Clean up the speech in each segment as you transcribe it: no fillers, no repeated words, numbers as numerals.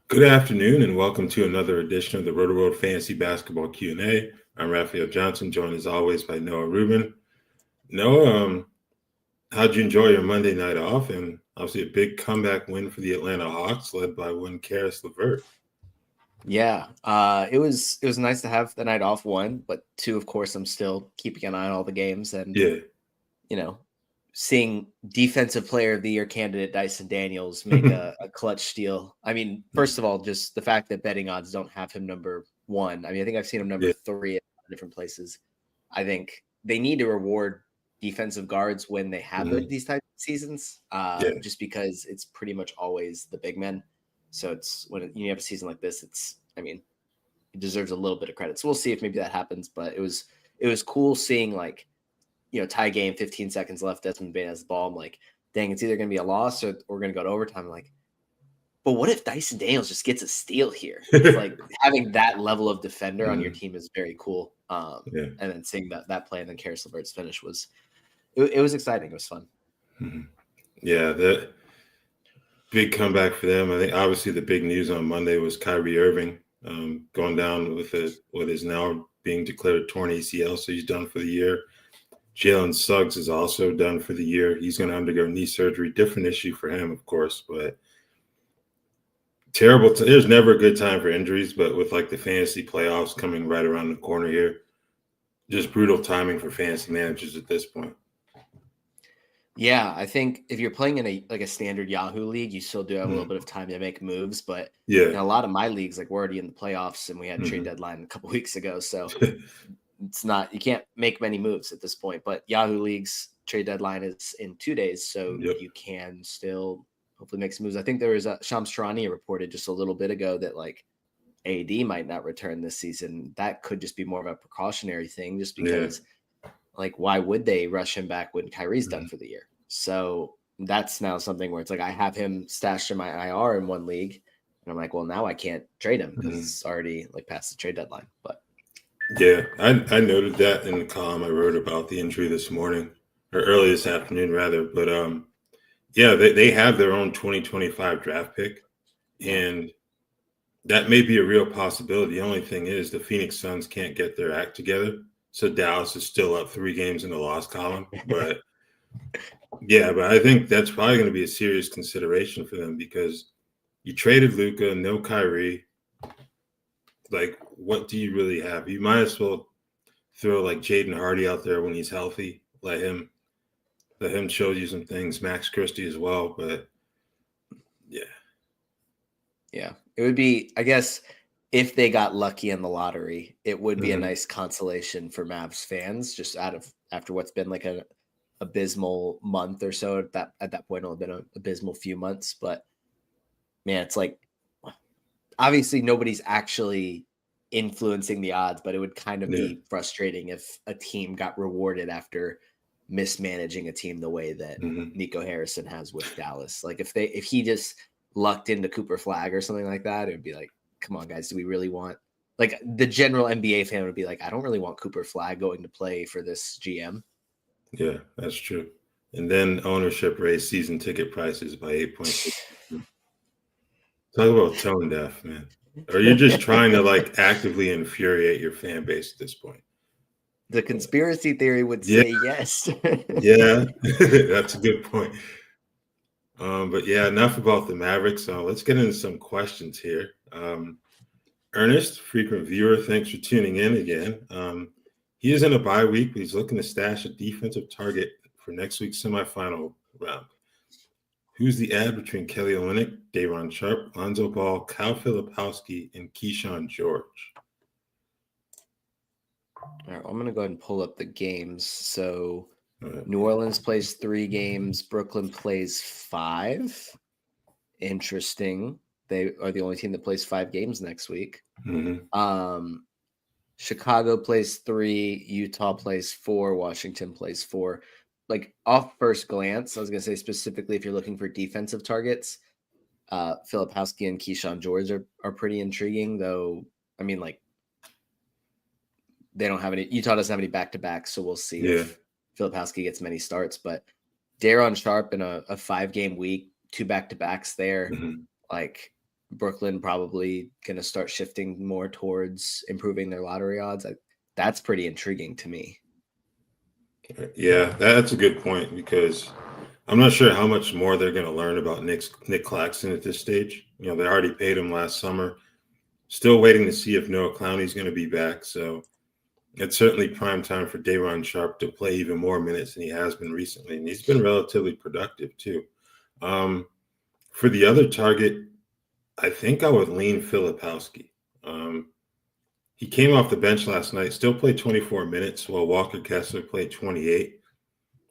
Good afternoon, and welcome to another edition of the Rotoworld Fantasy Basketball Q&A. I'm Raphielle Johnson, joined as always by Noah Rubin. Noah, how'd you enjoy your Monday night off? And obviously a big comeback win for the Atlanta Hawks, led by one Karis LeVert. Yeah, it was nice to have the night off, one, but two, of course, I'm still keeping an eye on all the games and Yeah, you know, seeing Defensive Player of the Year candidate Dyson Daniels make a clutch steal. I mean, first of all, just the fact that betting odds don't have him number one. I mean, I think I've seen him number yeah, three at different places. I think they need to reward defensive guards when they have mhm, these types of seasons, yeah, just because it's pretty much always the big men. So it's when you have a season like this, I mean, it deserves a little bit of credit. So we'll see if maybe that happens. But it was cool seeing tie game, 15 seconds left. Desmond Bane has the ball. I'm like, dang, it's either going to be a loss or we're going to go to overtime. I'm like, but what if Dyson Daniels just gets a steal here? It's like having that level of defender on your mhm, team is very cool. yeah, And then seeing that play and then Karis LeVert's finish it was exciting. It was fun. mhm. Yeah. The big comeback for them. I think obviously the big news on Monday was Kyrie Irving going down with what is now being declared a torn ACL, so he's done for the year. Jalen Suggs is also done for the year. He's going to undergo knee surgery. Different issue for him, of course, but terrible. There's never a good time for injuries, but with like the fantasy playoffs coming right around the corner here, just brutal timing for fantasy managers at this point. Yeah, I think if you're playing in a standard Yahoo league, you still do have a little Mm. bit of time to make moves. But Yeah. in a lot of my leagues, like we're already in the playoffs and we had trade Hmm. deadline a couple weeks ago. So it's not, you can't make many moves at this point. But Yahoo leagues trade deadline is in 2 days, so Yep. you can still hopefully make some moves. I think there was Shams Charania reported just a little bit ago that like AD might not return this season. That could just be more of a precautionary thing, just Yeah. because like why would they rush him back when Kyrie's done Hmm. for the year? So that's now something where it's like I have him stashed in my IR in one league, and I'm like, well, now I can't trade him because Hmm. it's already like past the trade deadline. But Yeah. I noted that in the column I wrote about the injury this morning or early this afternoon, rather. But yeah, they have their own 2025 draft pick, yeah, and that may be a real possibility. The only thing is the Phoenix Suns can't get their act together. So Dallas is still up 3 games in the loss column. But yeah, but I think that's probably going to be a serious consideration for them because you traded Luka, no Kyrie. Like, what do you really have? You might as well throw like Jaden Hardy out there when he's healthy. Let him show you some things. Max Christie as well. But yeah. yeah, it would be, I guess, if they got lucky in the lottery, it would be a Hmm. nice consolation for Mavs fans, just out of after what's been like an abysmal month or so. At that point, it'll have been an abysmal few months, but man, it's like obviously nobody's actually influencing the odds, but it would kind of Yeah. be frustrating if a team got rewarded after mismanaging a team the way that Hmm. Nico Harrison has with Dallas. Like if he just lucked into Cooper Flag or something like that, it would be like, come on, guys, do we really want, like, the general NBA fan would be like, I don't really want Cooper Flag going to play for this GM. Yeah, that's true. And then ownership raised season ticket prices by 8.6. Talk about tone deaf, man. Or you're just trying to like actively infuriate your fan base at this point. The But conspiracy theory would yeah, say yes. yeah, that's a good point. But yeah, enough about the Mavericks. So let's get into some questions here. Ernest, frequent viewer, thanks for tuning in again. He is in a bye week, but he's looking to stash a defensive target for next week's semifinal round. Who's the ad between Kelly Olynyk, Day'Ron Sharp, Lonzo Ball, Kyle Filipowski, and Keyshawn George? All right, well, I'm going to go ahead and pull up the games. So Uh, New Orleans plays 3 games. Brooklyn plays 5. Interesting. They are the only team that plays 5 games next week. mhm. Um, Chicago plays 3. Utah plays 4. Washington plays 4. Like off first glance, I was going to say specifically if you're looking for defensive targets, Filipowski and Keyshawn George are pretty intriguing, though. I mean, like, they don't have any. Utah doesn't have any back to backs, so we'll see Yeah. if Filipowski gets many starts. But Day'Ron Sharp in a 5 game week, 2 back to backs there. Mhm. Like Brooklyn probably going to start shifting more towards improving their lottery odds. That's pretty intriguing to me. Yeah, that's a good point because I'm not sure how much more they're going to learn about Nick Claxton at this stage. They already paid him last summer. Still waiting to see if Noah Clowney's going to be back. So it's certainly prime time for Day'Ron Sharpe to play even more minutes than he has been recently. And he's been relatively productive too. For the other target, I think I would lean Filipowski. He came off the bench last night, still played 24 minutes while Walker Kessler played 28.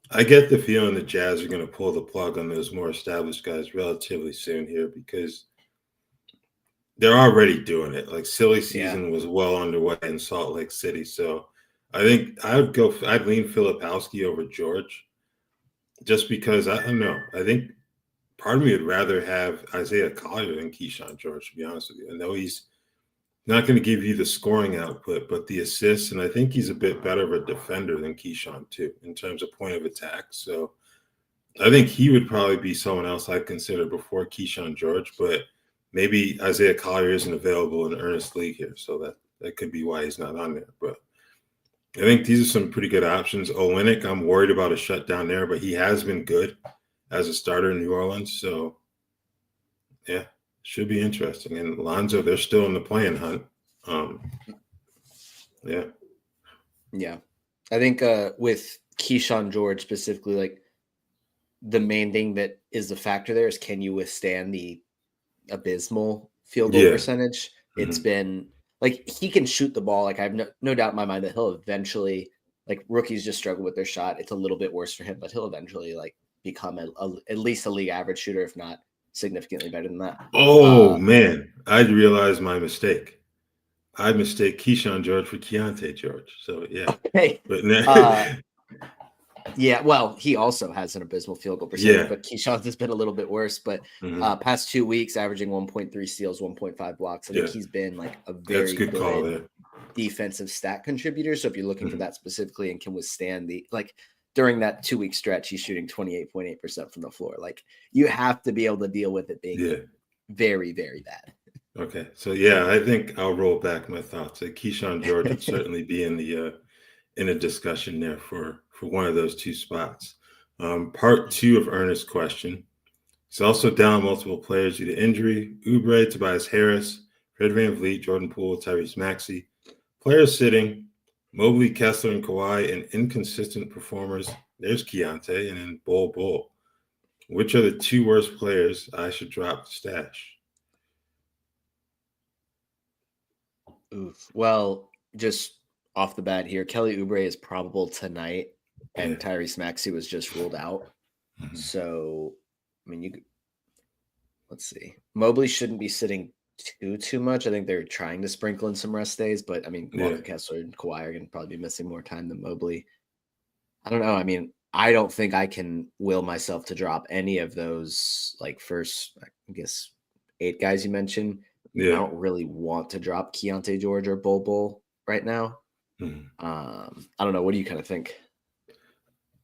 I get the feeling the Jazz are going to pull the plug on those more established guys relatively soon here because they're already doing it. Like silly season was well underway in Salt Lake City. So I think I'd lean Filipowski over George just because I don't know. I think part of me would rather have Isaiah Collier than Keyshawn George, to be honest with you. I know he's not going to give you the scoring output, but the assists, and I think he's a bit better of a defender than Keyshawn too, in terms of point of attack. So I think he would probably be someone else I'd consider before Keyshawn George, but maybe Isaiah Collier isn't available in earnest league here, so that could be why he's not on there. But I think these are some pretty good options. Olynyk, I'm worried about a shutdown there, but he has been good as a starter in New Orleans, so yeah. Should be interesting. And Lonzo, they're still in the playing hunt. Yeah. Yeah. I think with Keyshawn George specifically, like the main thing that is the factor there is can you withstand the abysmal field goal percentage? It's been like he can shoot the ball. Like I have no doubt in my mind that he'll eventually, like rookies just struggle with their shot. It's a little bit worse for him, but he'll eventually like become at least a league average shooter, if not significantly better than that. Oh, man. I realized my mistake. I mistake Keyshawn George for Keontae George. So, yeah. Okay. But yeah, well, he also has an abysmal field goal percentage, but Keyshawn's has been a little bit worse. But past 2 weeks, averaging 1.3 steals, 1.5 blocks. I think he's been like a very good call there. Defensive stat contributor. So if you're looking for that specifically and can withstand the during that 2 week stretch, he's shooting 28.8% from the floor. Like you have to be able to deal with it being very, very bad. Okay. So yeah, I think I'll roll back my thoughts. Keyshawn George would certainly be in a discussion there for one of those two spots. Part two of Ernest's question. He's also down multiple players due to injury. Oubre, Tobias Harris, Fred VanVleet, Jordan Poole, Tyrese Maxey. Players sitting, Mobley, Kessler, and Kawhi, and inconsistent performers. There's Keontae, and then Bull. Which are the two worst players I should drop the stash? Oof. Well, just off the bat here, Kelly Oubre is probable tonight, and Tyrese Maxey was just ruled out. So, I mean, let's see. Mobley shouldn't be sitting too much. I think they're trying to sprinkle in some rest days, but I mean, Walker Kessler and Kawhi are going to probably be missing more time than Mobley. I don't know. I mean, I don't think I can will myself to drop any of those first, I guess, 8 guys you mentioned. I don't really want to drop Keontae George or Bull right now. I don't know. What do you kind of think?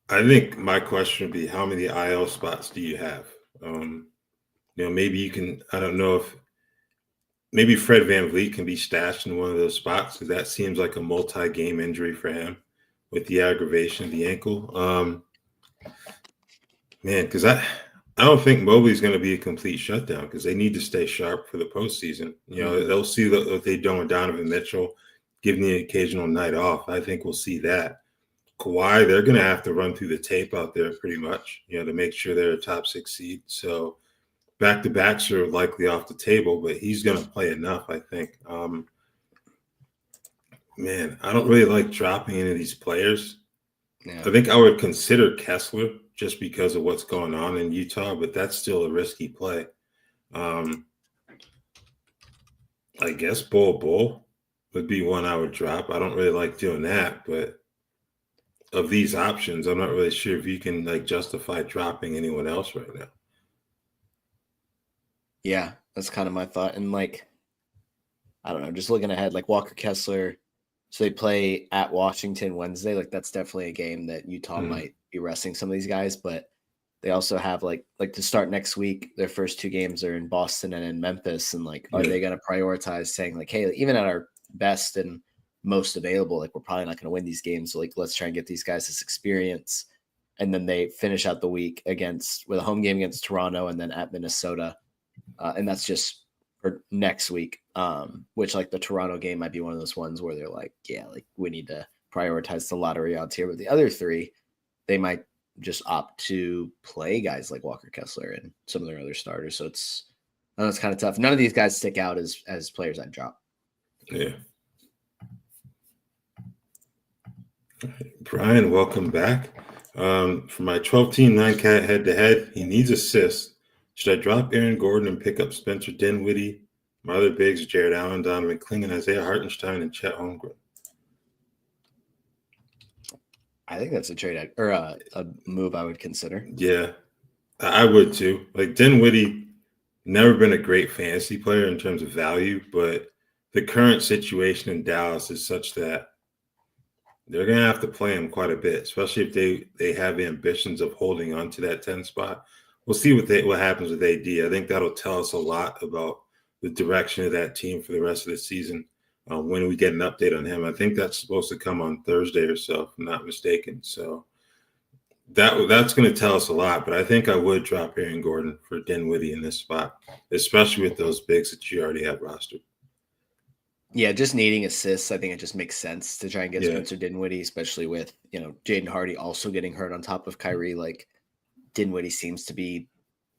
I think my question would be, how many IL spots do you have? Maybe you can, I don't know if maybe Fred VanVleet can be stashed in one of those spots because that seems like a multi-game injury for him with the aggravation of the ankle. Because I don't think Mobley's going to be a complete shutdown because they need to stay sharp for the postseason. They'll see what they've done with Donovan Mitchell, giving the occasional night off. I think we'll see that. Kawhi, they're going to have to run through the tape out there pretty much, to make sure they're a top 6 seed. So back-to-backs are likely off the table, but he's going to play enough, I think. I don't really like dropping any of these players. I think I would consider Kessler just because of what's going on in Utah, but that's still a risky play. I guess Bull would be one I would drop. I don't really like doing that, but of these options, I'm not really sure if you can justify dropping anyone else right now. Yeah, that's kind of my thought. And I don't know, just looking ahead, Walker Kessler. So they play at Washington Wednesday. That's definitely a game that Utah might be resting some of these guys. But they also have like to start next week. Their first 2 games are in Boston and in Memphis, and like, are they going to prioritize saying like, hey, even at our best and most available, like we're probably not going to win these games. So like, let's try and get these guys this experience. And then they finish out the week with a home game against Toronto and then at Minnesota. And that's just for next week, which like the Toronto game might be one of those ones where they're like, yeah, like we need to prioritize the lottery odds here. But the other 3, they might just opt to play guys like Walker Kessler and some of their other starters. So it's kind of tough. None of these guys stick out as players I'd drop. Yeah. Brian, welcome back. For my 12-team 9-cat head-to-head, he needs assists. Should I drop Aaron Gordon and pick up Spencer Dinwiddie? My other bigs, Jared Allen, Donovan Clingan, Isaiah Hartenstein, and Chet Holmgren. I think that's a trade or a move I would consider. Yeah, I would too. Like Dinwiddie, never been a great fantasy player in terms of value, but the current situation in Dallas is such that they're going to have to play him quite a bit, especially if they have ambitions of holding on to that 10 spot. We'll see what happens with AD. I think that'll tell us a lot about the direction of that team for the rest of the season when we get an update on him. I think that's supposed to come on Thursday or so, if I'm not mistaken. So that's going to tell us a lot, but I think I would drop Aaron Gordon for Dinwiddie in this spot, especially with those bigs that you already have rostered. Yeah, just needing assists. I think it just makes sense to try and get Spencer Dinwiddie, especially with, Jaden Hardy also getting hurt on top of Kyrie. Like Dinwiddie seems to be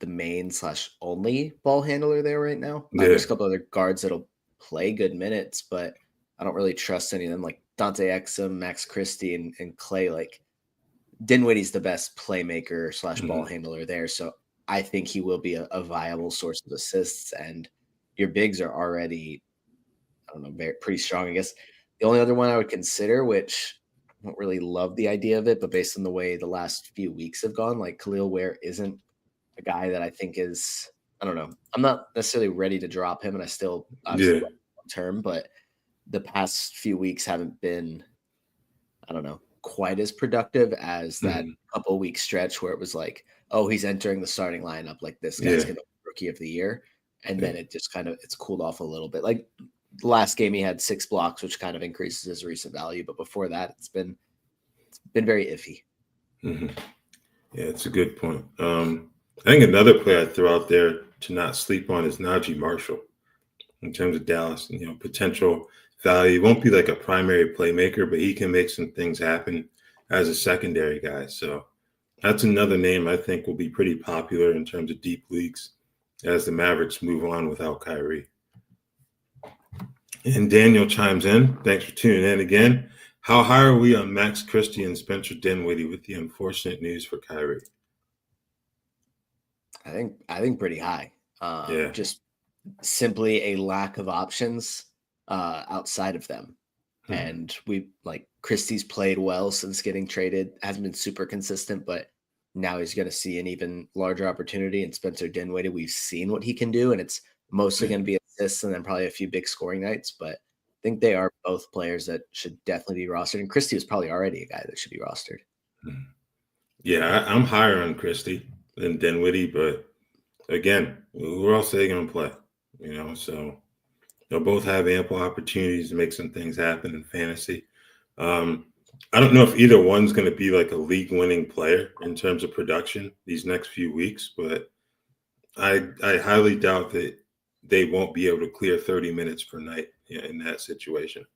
the main/only ball handler there right now. There's a couple other guards that'll play good minutes, but I don't really trust any of them, like Dante Exum, Max Christie, and Clay. Like Dinwiddie's the best playmaker/ball handler there. So I think he will be a viable source of assists, and your bigs are already, I don't know, pretty strong. I guess the only other one I would consider, which I don't really love the idea of it, but based on the way the last few weeks have gone, like Khalil Ware isn't a guy that I think is, I don't know, I'm not necessarily ready to drop him, and I still obviously long term, but the past few weeks haven't been, I don't know, quite as productive as that couple week stretch where it was like, oh, he's entering the starting lineup, like this guy's gonna be rookie of the year. And then it just it's cooled off a little bit. Like the last game he had 6 blocks, which kind of increases his recent value, but before that it's been very iffy. Yeah, it's a good point. I think another player I'd throw out there to not sleep on is Najee Marshall in terms of Dallas. Potential value. He won't be like a primary playmaker, but he can make some things happen as a secondary guy. So that's another name I think will be pretty popular in terms of deep leagues as the Mavericks move on without Kyrie. And Daniel chimes in. Thanks for tuning in again. How high are we on Max Christie and Spencer Dinwiddie with the unfortunate news for Kyrie? I think pretty high. Just simply a lack of options outside of them. And we Christie's played well since getting traded, hasn't been super consistent, but now he's going to see an even larger opportunity. And Spencer Dinwiddie, we've seen what he can do, and it's mostly going to be assists and then probably a few big scoring nights. But I think they are both players that should definitely be rostered. And Christie is probably already a guy that should be rostered. Yeah, I'm higher on Christie than Dinwiddie, but again, who else are they going to play? So they'll both have ample opportunities to make some things happen in fantasy. I don't know if either one's going to be like a league-winning player in terms of production these next few weeks, but I highly doubt that they won't be able to clear 30 minutes per night in that situation.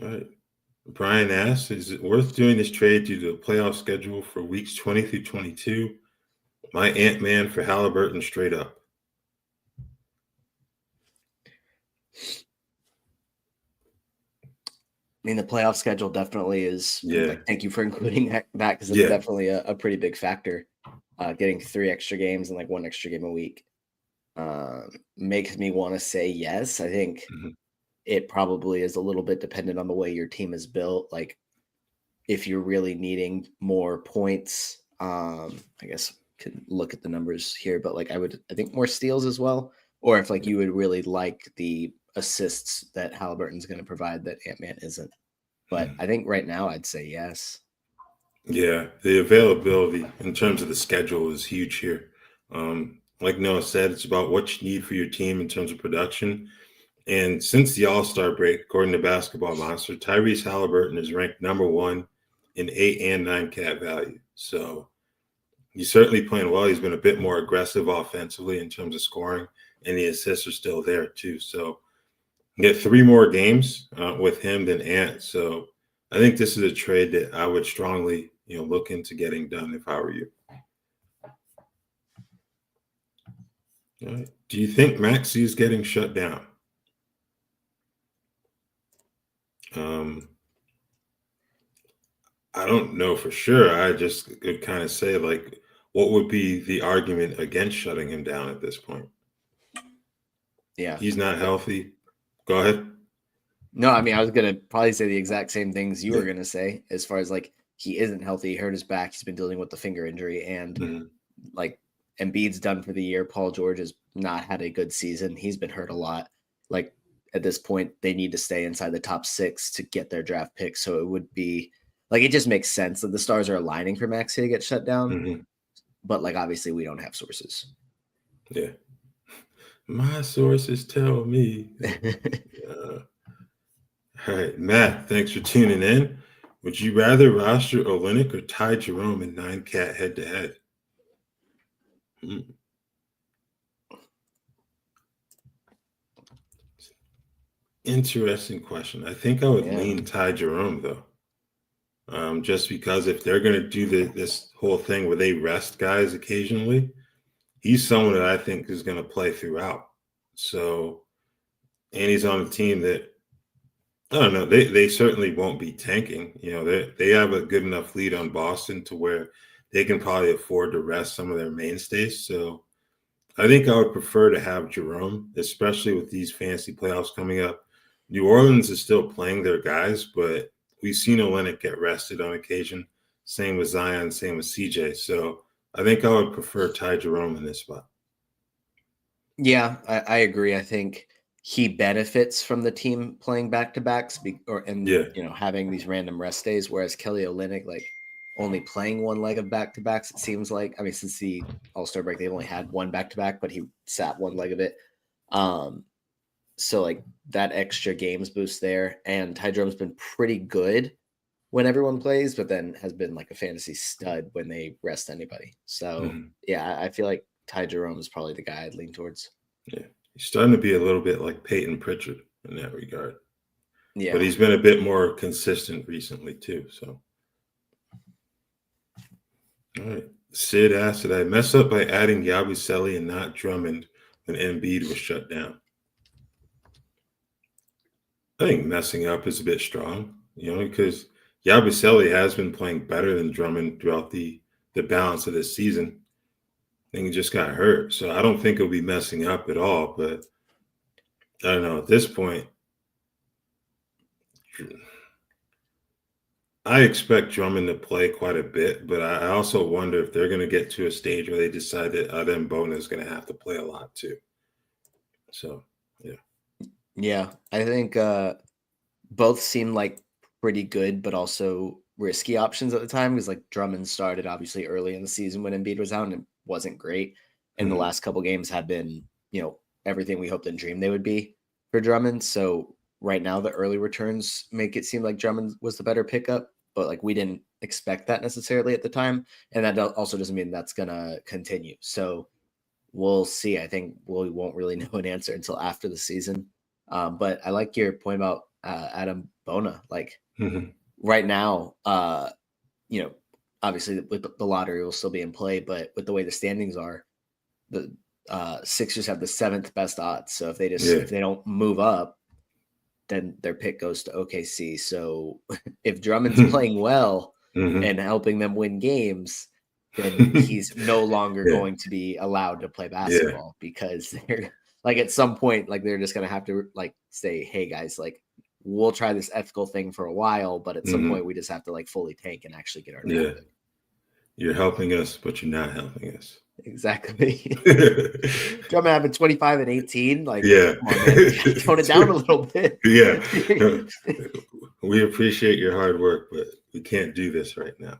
All right. Brian asks, is it worth doing this trade due to the playoff schedule for weeks 20 through 22? My Ant-Man for Halliburton straight up. I mean, the playoff schedule definitely is. Thank you for including that because it's definitely a pretty big factor. Getting 3 extra games and 1 extra game a week makes me want to say yes. I think it probably is a little bit dependent on the way your team is built. Like if you're really needing more points, I guess could look at the numbers here, but I think more steals as well. Or if you would really like the assists that Halliburton's going to provide that Ant-Man isn't. But I think right now I'd say yes. Yeah, the availability in terms of the schedule is huge here. Like Noah said, it's about what you need for your team in terms of production. And since the All-Star break, according to Basketball Monster, Tyrese Halliburton is ranked number one in 8 and 9 cat value. So he's certainly playing well. He's been a bit more aggressive offensively in terms of scoring, and the assists are still there too. So get 3 more games with him than Ant. So I think this is a trade that I would strongly, look into getting done if I were you. All right. Do you think Maxey is getting shut down? I don't know for sure. I just could kind of say, like, what would be the argument against shutting him down at this point? Yeah. He's not healthy. Go ahead. No, I mean, I was going to probably say the exact same things you were going to say as far as like he isn't healthy. He hurt his back. He's been dealing with the finger injury and like Embiid's done for the year. Paul George has not had a good season. He's been hurt a lot. Like at this point, they need to stay inside the top 6 to get their draft pick. So it would be like, it just makes sense that the stars are aligning for Maxey to get shut down. But like, obviously we don't have sources. Yeah. My sources tell me. All right, Matt, thanks for tuning in. Would you rather roster Olynyk or Ty Jerome in 9 cat head-to-head? Interesting question. I think I would lean Ty Jerome, though. Just because if they're going to do this whole thing where they rest guys occasionally, he's someone that I think is going to play throughout. So, and he's on a team that, I don't know, they certainly won't be tanking. They have a good enough lead on Boston to where they can probably afford to rest some of their mainstays. So I think I would prefer to have Jerome, especially with these fantasy playoffs coming up. New Orleans is still playing their guys, but we've seen Olynyk get rested on occasion. Same with Zion, same with CJ. So I think I would prefer Ty Jerome in this spot. Yeah, I agree. I think he benefits from the team playing back-to-backs having these random rest days, whereas Kelly Olynyk, like only playing one leg of back-to-backs, it seems like. I mean, since the All-Star break, they've only had one back-to-back, but he sat one leg of it. So like that extra games boost there. And Ty Jerome's been pretty good when everyone plays, but then has been like a fantasy stud when they rest anybody. So yeah, I feel like Ty Jerome is probably the guy I'd lean towards. Yeah. He's starting to be a little bit like Peyton Pritchard in that regard. Yeah. But he's been a bit more consistent recently too. So all right. Sid asked, did I mess up by adding Yabusele and not Drummond when Embiid was shut down? I think messing up is a bit strong, because Yabusele has been playing better than Drummond throughout the balance of this season. I think he just got hurt. So I don't think it'll be messing up at all. But I don't know. At this point, I expect Drummond to play quite a bit, but I also wonder if they're going to get to a stage where they decide that Mbona is going to have to play a lot too. So, yeah. Yeah, I think both seem like pretty good, but also risky options at the time because like Drummond started obviously early in the season when Embiid was out and it wasn't great. And the last couple games have been, everything we hoped and dreamed they would be for Drummond. So right now the early returns make it seem like Drummond was the better pickup, but like we didn't expect that necessarily at the time. And that also doesn't mean that's going to continue. So we'll see. I think we won't really know an answer until after the season. But I like your point about Adam Bona. Like right now, obviously with the lottery will still be in play, but with the way the standings are, the Sixers have the 7th best odds. So if they don't move up, then their pick goes to OKC. So if Drummond's playing well and helping them win games, then he's no longer going to be allowed to play basketball because they're like at some point, like they're just going to have to like say, hey guys, like we'll try this ethical thing for a while, but at some point we just have to like fully tank and actually get our draft pick. You're helping us, but you're not helping us. Exactly. Drummond having 25 and 18. Like, come on, man, tone it down a little bit. We appreciate your hard work, but we can't do this right now.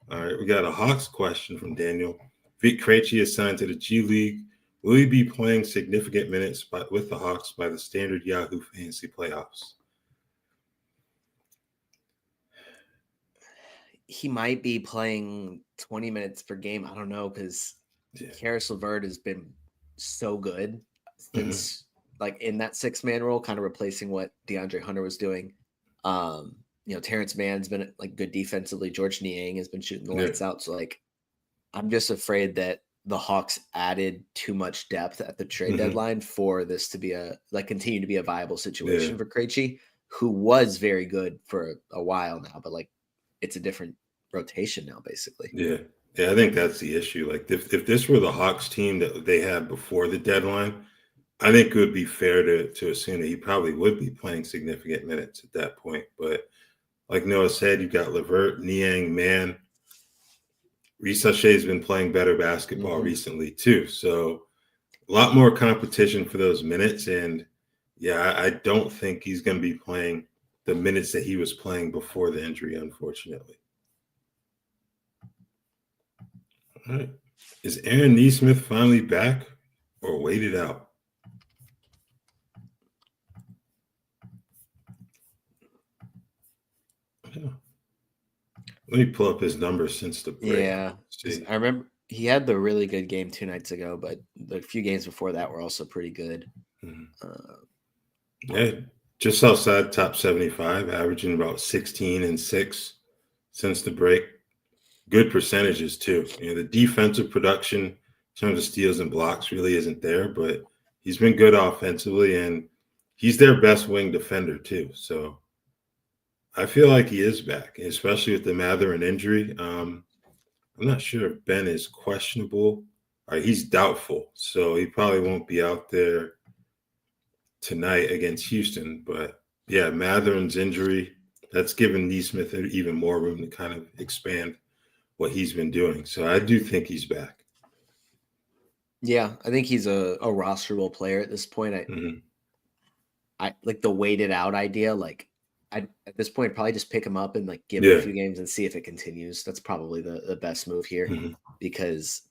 All right, we got a Hawks question from Daniel. Vic Krejci is signed to the G League. Will he be playing significant minutes with the Hawks by the standard Yahoo Fantasy playoffs? He might be playing 20 minutes per game. I don't know, because Karis LeVert has been so good since like in that 6-man role, kind of replacing what DeAndre Hunter was doing. Terrence Mann's been like good defensively. George Niang has been shooting the lights out. So like, I'm just afraid that the Hawks added too much depth at the trade deadline for this to be continue to be a viable situation for Krejci, who was very good for a while now, but like it's a different rotation now, basically. Yeah, I think that's the issue. Like if this were the Hawks team that they had before the deadline, I think it would be fair to assume that he probably would be playing significant minutes at that point. But like Noah said, you've got LeVert, Niang, Mann. Sachet's been playing better basketball recently too. So a lot more competition for those minutes. And yeah, I don't think he's going to be playing the minutes that he was playing before the injury, unfortunately. All right. Is Aaron Nesmith finally back or waited out? Yeah. Let me pull up his numbers since the break. Yeah. I remember he had the really good game 2 nights ago, but the few games before that were also pretty good. Yeah, just outside top 75, averaging about 16 and 6 since the break. Good percentages too. The defensive production in terms of steals and blocks really isn't there, but he's been good offensively, and he's their best wing defender too. So I feel like he is back, especially with the Mathurin injury. I'm not sure if Ben is questionable. He's doubtful, so he probably won't be out there tonight against Houston. But yeah, Mathurin's injury, that's given Nesmith even more room to kind of expand what he's been doing. So I do think he's back. Yeah, I think he's a rosterable player at this point. I like the waited out idea. Like at this point, probably just pick him up and like give him a few games and see if it continues. That's probably the best move here, because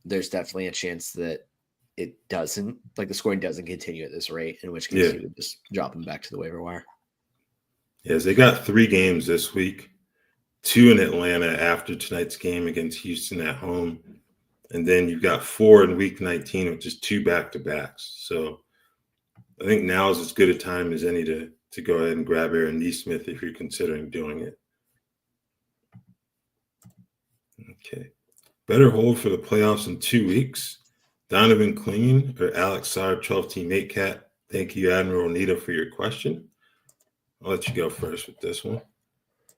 there's definitely a chance that it doesn't, like the scoring doesn't continue at this rate, in which case you would just drop him back to the waiver wire. Yes, they got 3 games this week, 2 in Atlanta after tonight's game against Houston at home. And then you've got 4 in week 19, which is 2 back-to-backs. So I think now is as good a time as any to go ahead and grab Aaron Nesmith if you're considering doing it. Okay. Better hold for the playoffs in 2 weeks. Donovan Clingan or Alex Sarr, 12-team 8-cat. Thank you, Admiral Anita, for your question. I'll let you go first with this one.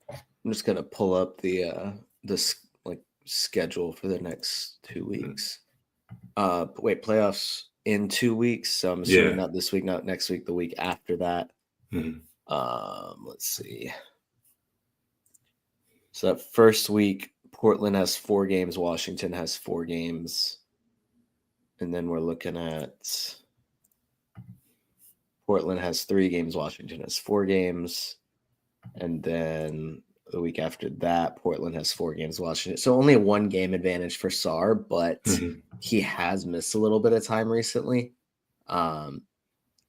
I'm just gonna pull up the schedule for the next 2 weeks. Wait, playoffs in 2 weeks. So I'm assuming not this week, not next week, the week after that. Let's see. So that first week, Portland has 4 games, Washington has 4 games. And then we're looking at Portland has 3 games, Washington has 4 games. And then the week after that, Portland has 4 games, Washington. So only a 1 game advantage for Sarr, but he has missed a little bit of time recently. And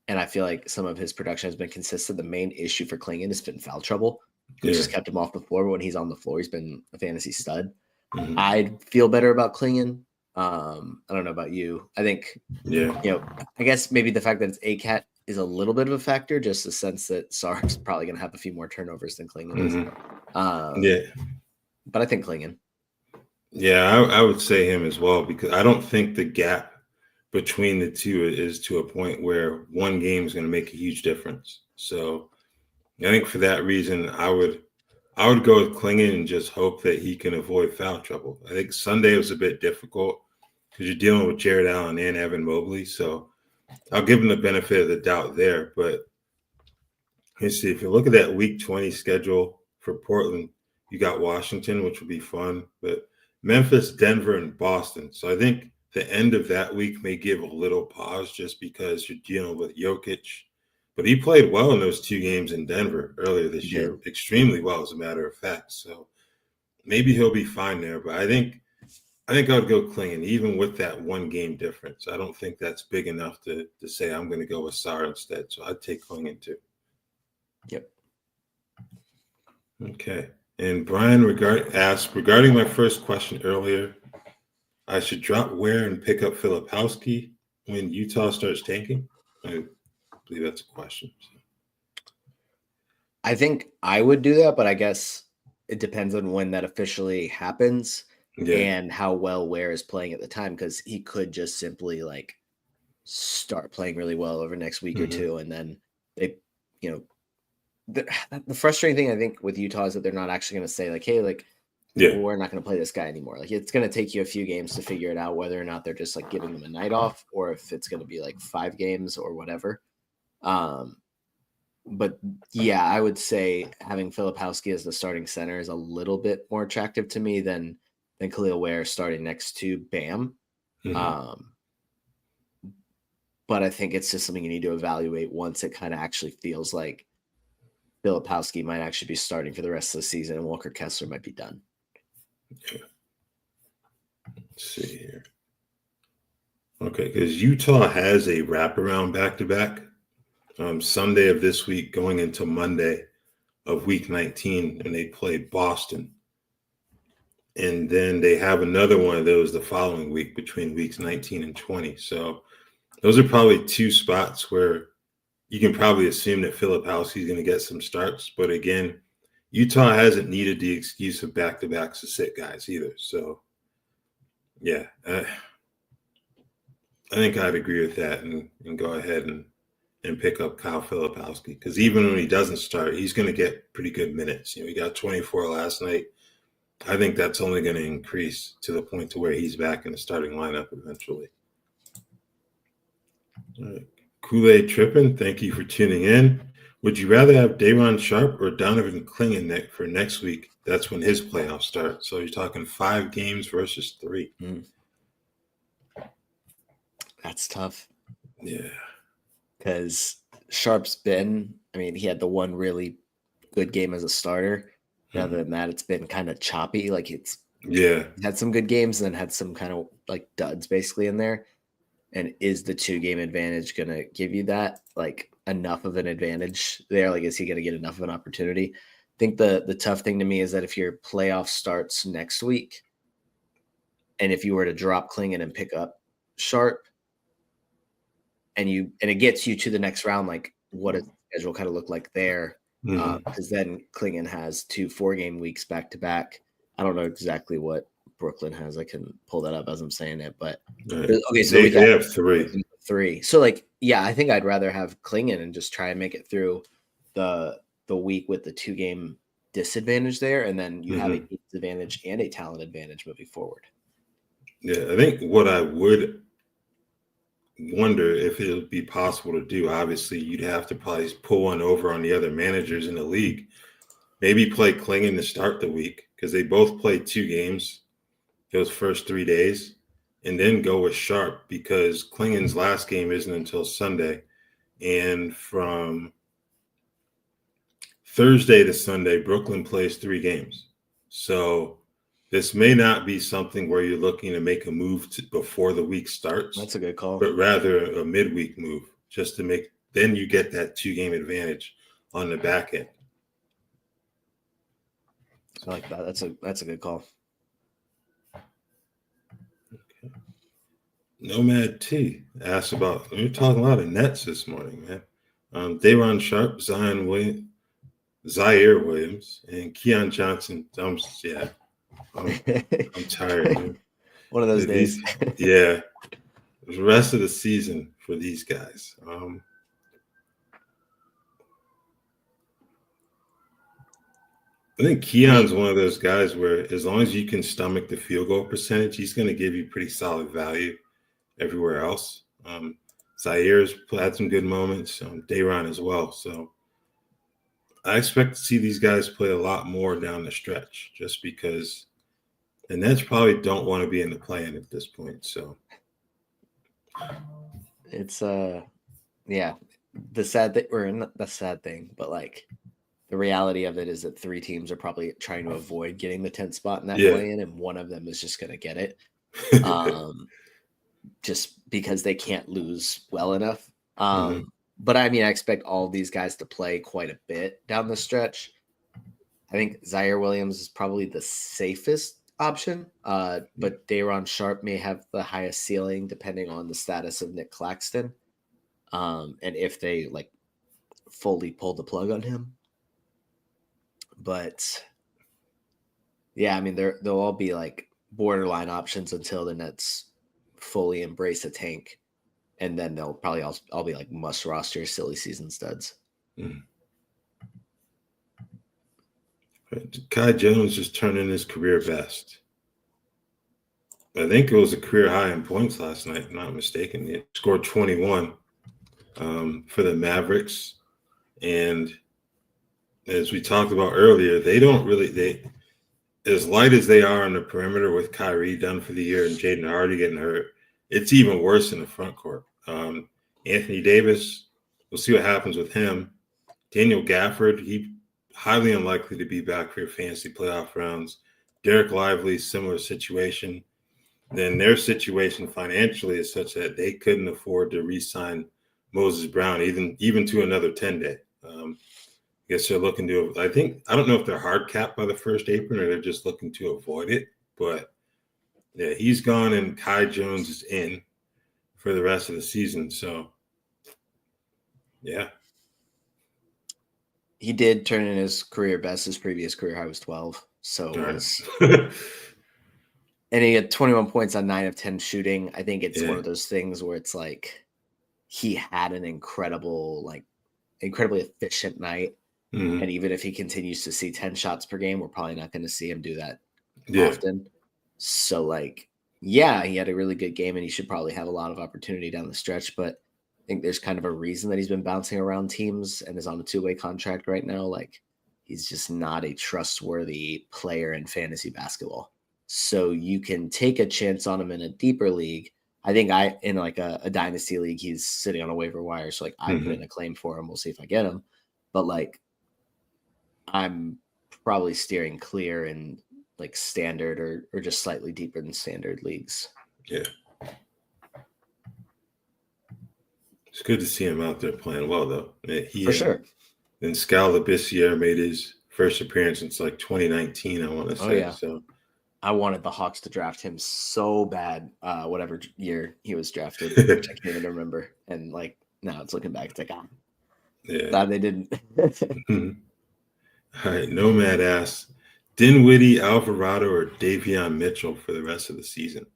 I feel like some of his production has been consistent. The main issue for Clingan has been foul trouble, which has kept him off the floor. But when he's on the floor, he's been a fantasy stud. I'd feel better about Clingan. I don't know about you. I think, I guess maybe the fact that it's ACAT is a little bit of a factor, just the sense that Sarr is probably going to have a few more turnovers than Clingan is. But I think Clingan. Yeah, I would say him as well, because I don't think the gap between the two is to a point where 1 game is going to make a huge difference. So I think for that reason, I would go with Clingan and just hope that he can avoid foul trouble. I think Sunday was a bit difficult because you're dealing with Jared Allen and Evan Mobley. So I'll give him the benefit of the doubt there. But let's see, if you look at that week 20 schedule for Portland, you got Washington, which will be fun, but Memphis, Denver, and Boston. So I think the end of that week may give a little pause just because you're dealing with Jokic. But he played well in those 2 games in Denver earlier this year, extremely well, as a matter of fact. So maybe he'll be fine there. But I think I would go Klingon, even with that 1 game difference. I don't think that's big enough to say I'm going to go with Sar instead. So I'd take Klingon too. Yep. Okay. And Brian asked, regarding my first question earlier, I should drop Ware and pick up Filipowski when Utah starts tanking? I believe that's a question. So. I think I would do that, but I guess it depends on when that officially happens and how well Ware is playing at the time, because he could just simply like start playing really well over next week or two, and then they, the frustrating thing I think with Utah is that they're not actually going to say like, hey, like, well, we're not going to play this guy anymore. Like, it's going to take you a few games to figure it out whether or not they're just like giving them a night off, or if it's going to be like 5 games or whatever. But yeah, I would say having Filipowski as the starting center is a little bit more attractive to me than Khalil Ware starting next to Bam. But I think it's just something you need to evaluate once it kind of actually feels like Filipowski might actually be starting for the rest of the season and Walker Kessler might be done. Yeah. Let's see here. Okay, because Utah has a wraparound back-to-back. Sunday of this week going into Monday of week 19, and they play Boston. And then they have another one of those the following week between weeks 19 and 20. So those are probably 2 spots where you can probably assume that Filipowski is going to get some starts. But again, Utah hasn't needed the excuse of back-to-backs to sit guys either. So, yeah, I think I'd agree with that and go ahead and pick up Kyle Filipowski, because even when he doesn't start, he's going to get pretty good minutes. He got 24 last night. I think that's only going to increase to the point to where he's back in the starting lineup eventually. All right. Kool-Aid Trippin', thank you for tuning in. Would you rather have Day'Ron Sharpe or Donovan Klingon for next week? That's when his playoffs start. So you're talking 5 games versus 3. That's tough. Yeah. Because Sharpe's been, he had the one really good game as a starter. Other than that, it's been kind of choppy. Like had some good games and then had some kind of like duds basically in there. And is the 2-game advantage going to give you that like enough of an advantage there? Like, is he going to get enough of an opportunity? I think the tough thing to me is that if your playoff starts next week, and if you were to drop Klingon and pick up Sharpe, and it gets you to the next round, like what does the schedule kind of look like there? Because then Klingon has 2 4-game weeks back to back. I don't know exactly what Brooklyn has. I can pull that up as I'm saying it, but okay, so they have 3. So like, yeah, I think I'd rather have Klingon and just try and make it through the week with the 2-game disadvantage there, and then you have a disadvantage and a talent advantage moving forward. Yeah, I think what I would wonder if it would be possible to do, obviously you'd have to probably pull one over on the other managers in the league. Maybe play Klingon to start the week, because they both played 2 games those first 3 days, and then go with Sharpe, because Klingon's last game isn't until Sunday. And from Thursday to Sunday, Brooklyn plays 3 games. So this may not be something where you're looking to make a move before the week starts. That's a good call. But rather a midweek move, just to make, then you get that 2-game advantage on the back end. I like that. That's a good call. Okay. Nomad T asked about, we're talking a lot of Nets this morning, man. Day'Ron Sharpe, Zaire Williams, and Keon Johnson. I'm tired, man. One of those days. Yeah. The rest of the season for these guys. I think Keon's one of those guys where as long as you can stomach the field goal percentage, he's going to give you pretty solid value everywhere else. Zaire's had some good moments, Day'Ron as well. So I expect to see these guys play a lot more down the stretch, just because the Nets probably don't want to be in the play-in at this point. So it's yeah, the sad thing, or not the sad thing, but like the reality of it is that 3 teams are probably trying to avoid getting the 10th spot in that Yeah. play-in, and one of them is just going to get it. Just because they can't lose well enough. But I mean, I expect all of these guys to play quite a bit down the stretch. I think Zaire Williams is probably the safest option, but Day'Ron Sharpe may have the highest ceiling depending on the status of Nick Claxton, and if they like fully pull the plug on him. But yeah, I mean, they'll all be like borderline options until the Nets fully embrace a tank, and then they'll probably all be like must roster silly season studs. Kai Jones just turned in his career best. I think it was a career high in points last night, if I'm not mistaken. He scored 21 for the Mavericks. And as we talked about earlier, they as light as they are on the perimeter with Kyrie done for the year and Jaden Hardy getting hurt, it's even worse in the front court. Anthony Davis, we'll see what happens with him. Daniel Gafford, he highly unlikely to be back for your fantasy playoff rounds. Derek Lively, similar situation. Then their situation financially is such that they couldn't afford to re-sign Moses Brown even to another 10-day. I guess they're looking to. I don't know if they're hard capped by the first apron or they're just looking to avoid it. But yeah, he's gone and Kai Jones is in for the rest of the season. So yeah. He did turn in his career best. His previous career high was 12. So it was, and he had 21 points on 9 of 10 shooting. I think it's one of those things where it's like he had an incredibly efficient night. And even if he continues to see 10 shots per game, we're probably not going to see him do that often. So like, yeah, he had a really good game and he should probably have a lot of opportunity down the stretch, but I think there's kind of a reason that he's been bouncing around teams and is on a 2-way contract right now. Like, he's just not a trustworthy player in fantasy basketball. So you can take a chance on him in a deeper league. I think in like a dynasty league, he's sitting on a waiver wire. So like I put in a claim for him. We'll see if I get him. But like I'm probably steering clear in like standard or just slightly deeper than standard leagues. Yeah. It's good to see him out there playing well, though. For sure. Then Scal Labissiere made his first appearance since like 2019, I want to say. Yeah. So I wanted the Hawks to draft him so bad, whatever year he was drafted, which I can't even remember. And like now it's looking back, it's like, glad they didn't. All right, Nomad asks, Dinwiddie, Alvarado, or Davion Mitchell for the rest of the season?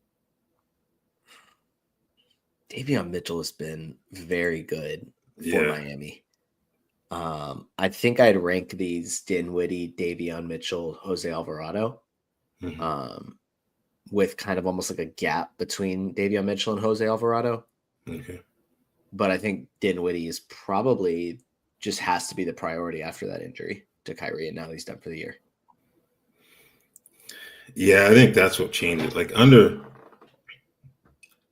Davion Mitchell has been very good for Miami. I think I'd rank these Dinwiddie, Davion Mitchell, Jose Alvarado, with kind of almost like a gap between Davion Mitchell and Jose Alvarado. Okay. But I think Dinwiddie is probably just has to be the priority after that injury to Kyrie, and now he's done for the year. Yeah, I think that's what changed it. Like under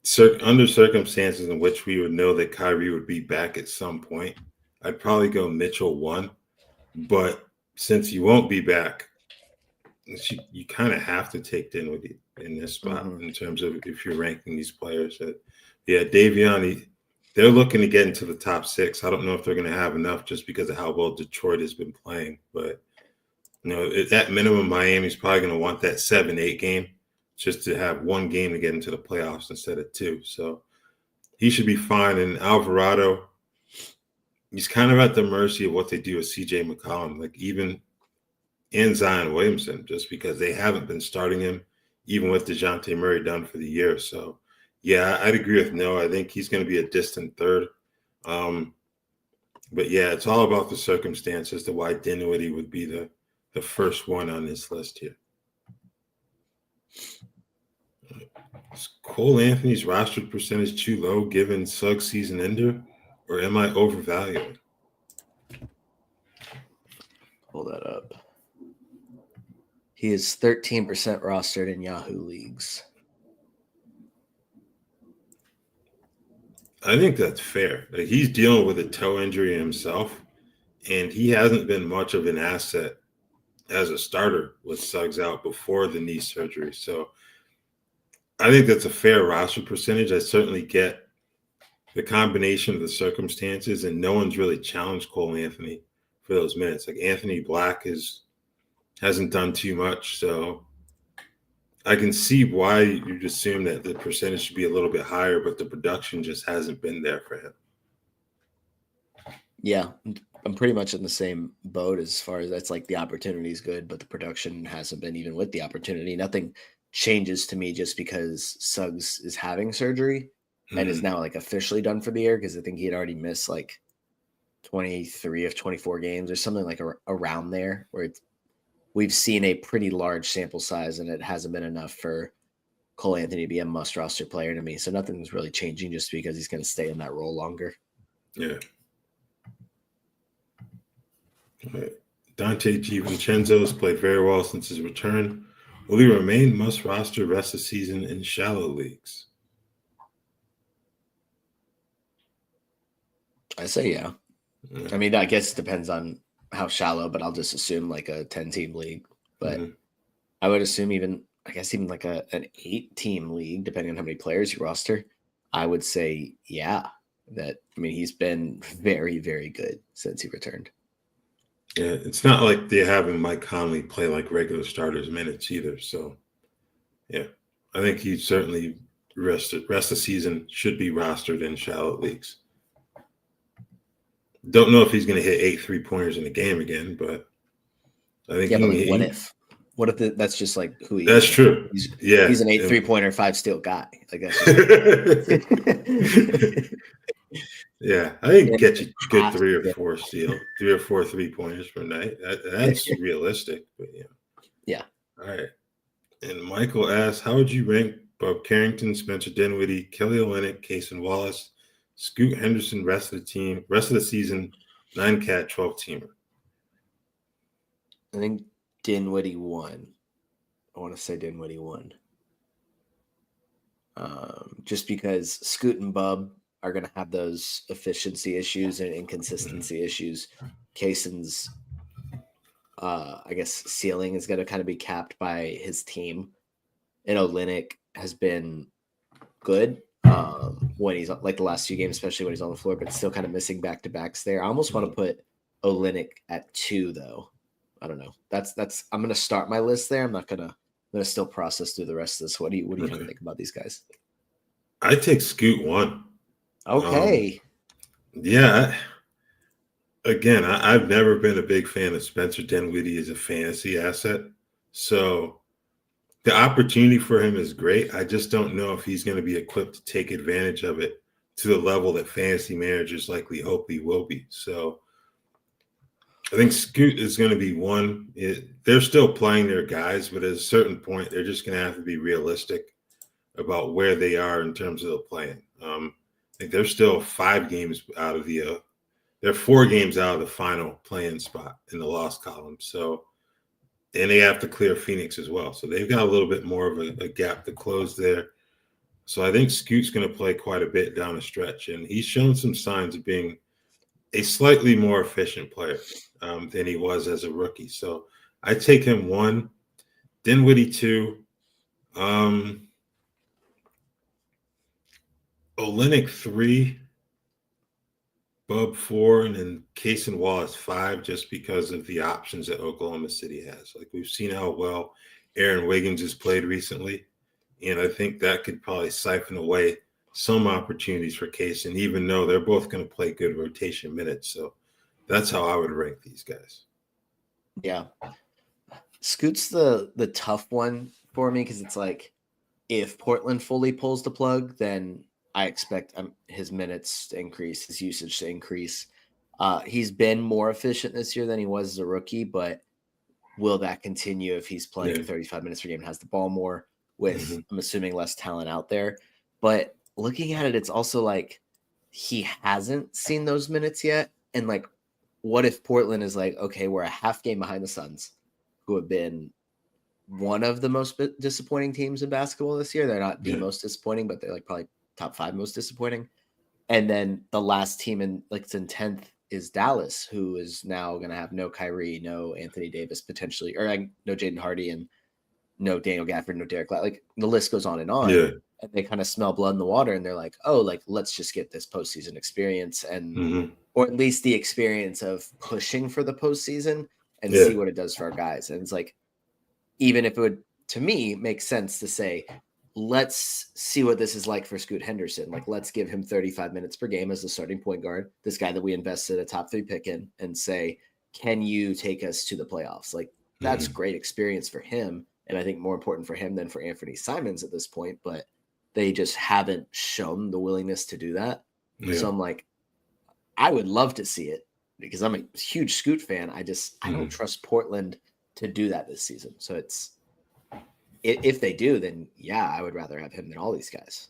circumstances in which we would know that Kyrie would be back at some point, I'd probably go Mitchell 1. But since he won't be back, you kind of have to take Dinwiddie in this spot in terms of if you're ranking these players. Davion, they're looking to get into the top 6. I don't know if they're going to have enough just because of how well Detroit has been playing. But, at minimum, Miami's probably going to want that 7-8 game just to have one game to get into the playoffs instead of 2. So he should be fine. And Alvarado, he's kind of at the mercy of what they do with C.J. McCollum, and Zion Williamson, just because they haven't been starting him, even with DeJounte Murray done for the year. So, yeah, I'd agree with Noah. I think he's going to be a distant third. But, yeah, it's all about the circumstances as to why Dinwiddie would be the first one on this list here. Is Cole Anthony's rostered percentage too low given Suggs season ender, or am I overvaluing? Pull that up. He is 13% rostered in Yahoo leagues. I think that's fair. Like, he's dealing with a toe injury himself, and he hasn't been much of an asset as a starter with Suggs out before the knee surgery. So I think that's a fair roster percentage. I certainly get the combination of the circumstances, and no one's really challenged Cole Anthony for those minutes. Like Anthony Black hasn't done too much, so I can see why you'd assume that the percentage should be a little bit higher, but the production just hasn't been there for him. Yeah, I'm pretty much in the same boat as far as that's like the opportunity is good, but the production hasn't been even with the opportunity. Nothing changes to me just because Suggs is having surgery and is now like officially done for the year, because I think he had already missed like 23 of 24 games or something like around there, where we've seen a pretty large sample size and it hasn't been enough for Cole Anthony to be a must roster player to me. So nothing's really changing just because he's going to stay in that role longer. Yeah. Dante DiVincenzo has played very well since his return. Will he remain must roster rest of the season in shallow leagues? I say yeah. I mean, I guess it depends on how shallow, but I'll just assume like a 10-team league. But I would assume even like an 8-team league, depending on how many players you roster, I would say yeah. He's been very, very good since he returned. Yeah, it's not like they're having Mike Conley play like regular starters minutes either. So, yeah, I think he certainly rest of the season should be rostered in shallow leagues. Don't know if he's going to hit 8 3-pointers in a game again, but I think what if that's just like who he that's is? True. He's an 8 3-pointer, 5-steal guy. Like that's yeah, I think get you good 3 or 4 steal, 3 or 4 3-pointers per night. That's realistic, but yeah. All right. And Michael asks, how would you rank Bob Carrington, Spencer Dinwiddie, Kelly Olynyk, Cason Wallace, Scoot Henderson, rest of the season, 9-cat, 12-teamer? I think Dinwiddie won. I want to say Dinwiddie won. Just because Scoot and Bub are going to have those efficiency issues and inconsistency issues. Cason's, ceiling is going to kind of be capped by his team. And Olynyk has been good when he's like the last few games, especially when he's on the floor, but still kind of missing back-to-backs there. I almost want to put Olynyk at 2, though. I don't know. That's. I'm going to start my list there. I'm going to still process through the rest of this. What do you kind of think about these guys? I take Scoot 1. Okay. Yeah. Again, I've never been a big fan of Spencer Dinwiddie as a fantasy asset. So the opportunity for him is great. I just don't know if he's going to be equipped to take advantage of it to the level that fantasy managers likely hope he will be. So I think Scoot is going to be one. They're still playing their guys, but at a certain point, they're just going to have to be realistic about where they are in terms of the plan. I think they're still 5 games out of they're 4 games out of the final play-in spot in the loss column. So, and they have to clear Phoenix as well. So they've got a little bit more of a gap to close there. So I think Scoot's going to play quite a bit down the stretch, and he's shown some signs of being a slightly more efficient player than he was as a rookie. So I take him 1, Dinwiddie 2, Olynyk 3, Bub 4, and then Cason Wallace 5, just because of the options that Oklahoma City has. Like we've seen how well Aaron Wiggins has played recently, and I think that could probably siphon away some opportunities for Cason, even though they're both going to play good rotation minutes. So that's how I would rank these guys. Yeah. Scoot's the tough one for me because it's like if Portland fully pulls the plug, then I expect his minutes to increase, his usage to increase. He's been more efficient this year than he was as a rookie, but will that continue if he's playing 35 minutes per game and has the ball more with, I'm assuming, less talent out there? But looking at it, it's also like he hasn't seen those minutes yet. And like, what if Portland is like, okay, we're a half game behind the Suns, who have been one of the most disappointing teams in basketball this year. They're not the most disappointing, but they're like probably top 5 most disappointing. And then the last team it's in 10th is Dallas, who is now going to have no Kyrie, no Anthony Davis potentially, or no Jaden Hardy and no Daniel Gafford, no Derek Light. Like the list goes on and on. Yeah. And they kind of smell blood in the water and they're like, oh, like let's just get this postseason experience and or at least the experience of pushing for the postseason and see what it does for our guys. And it's like, even if it would, to me, make sense to say, let's see what this is like for Scoot Henderson. Like, let's give him 35 minutes per game as the starting point guard, this guy that we invested a top 3 pick in, and say, can you take us to the playoffs? Like, that's great experience for him. And I think more important for him than for Anthony Simons at this point, but they just haven't shown the willingness to do that. Yeah. So I'm like, I would love to see it because I'm a huge Scoot fan. I don't trust Portland to do that this season. So it's, if they do, then yeah, I would rather have him than all these guys.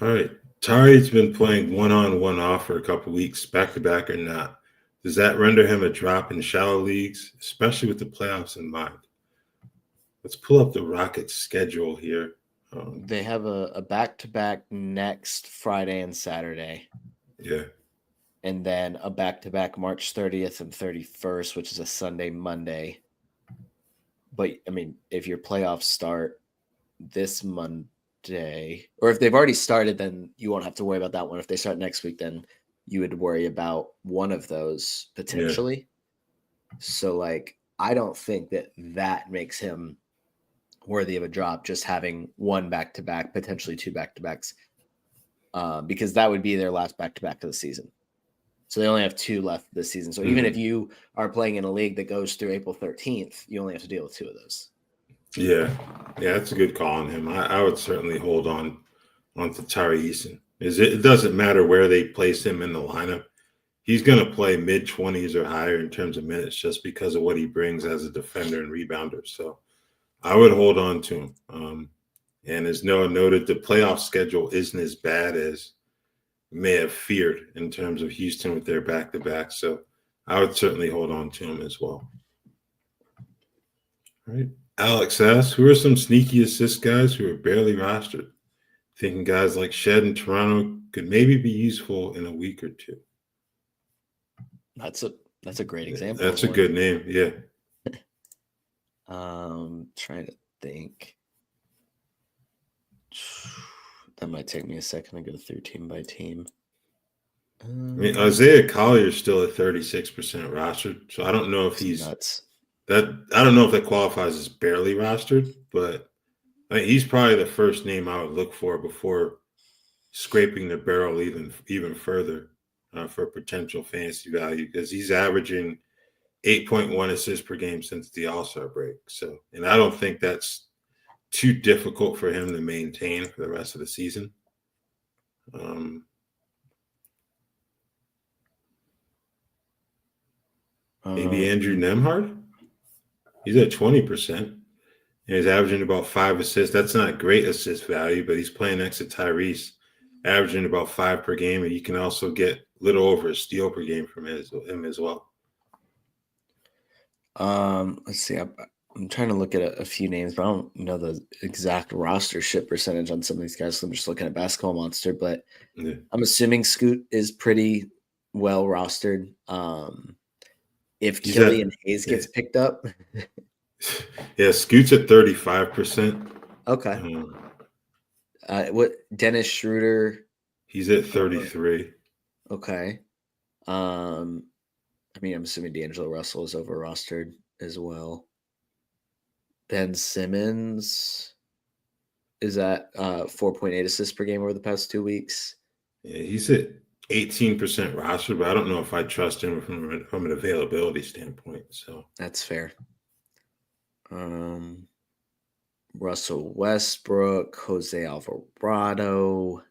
All right. Tari's been playing one-on, one-off for a couple weeks, back-to-back or not. Does that render him a drop in shallow leagues, especially with the playoffs in mind? Let's pull up the Rockets' schedule here. They have a back-to-back next Friday and Saturday. Yeah. And then a back-to-back March 30th and 31st, which is a Sunday, Monday. But, I mean, if your playoffs start this Monday, or if they've already started, then you won't have to worry about that one. If they start next week, then you would worry about one of those potentially. Yeah. So, like, I don't think that makes him worthy of a drop, just having one back-to-back, potentially 2 back-to-backs, because that would be their last back-to-back of the season. So they only have 2 left this season. So even if you are playing in a league that goes through April 13th, you only have to deal with 2 of those. Yeah. Yeah, that's a good call on him. I would certainly hold on to Tari Eason. It doesn't matter where they place him in the lineup. He's going to play mid-20s or higher in terms of minutes just because of what he brings as a defender and rebounder. So I would hold on to him. And as Noah noted, the playoff schedule isn't as bad as may have feared in terms of Houston with their back-to-back. So I would certainly hold on to him as well. All right. Alex asks, who are some sneaky assist guys who are barely rostered? Thinking guys like Shed in Toronto could maybe be useful in a week or 2. That's a great example. That's a good name. Yeah. Trying to think. That might take me a second to go through team by team. I mean, Isaiah Collier's still at 36% rostered, so I don't know if he's nuts. I don't know if that qualifies as barely rostered, but I mean, he's probably the first name I would look for before scraping the barrel even further for potential fantasy value, because he's averaging 8.1 assists per game since the All-Star break. So, and I don't think that's too difficult for him to maintain for the rest of the season. Maybe Andrew Nemhard. He's at 20%. And he's averaging about 5 assists. That's not great assist value, but he's playing next to Tyrese, averaging about 5 per game, and you can also get a little over a steal per game from him as well. Let's see. I'm trying to look at a few names, but I don't know the exact rostership percentage on some of these guys. So I'm just looking at Basketball Monster, but yeah. I'm assuming Scoot is pretty well rostered. If Killian Hayes gets picked up. Yeah, Scoot's at 35%. Okay. What Dennis Schroeder? He's at 33. Okay. I mean, I'm assuming D'Angelo Russell is over rostered as well. Ben Simmons is at 4.8 assists per game over the past 2 weeks. Yeah, he's at 18% roster, but I don't know if I trust him from an availability standpoint. So that's fair. Russell Westbrook, Jose Alvarado,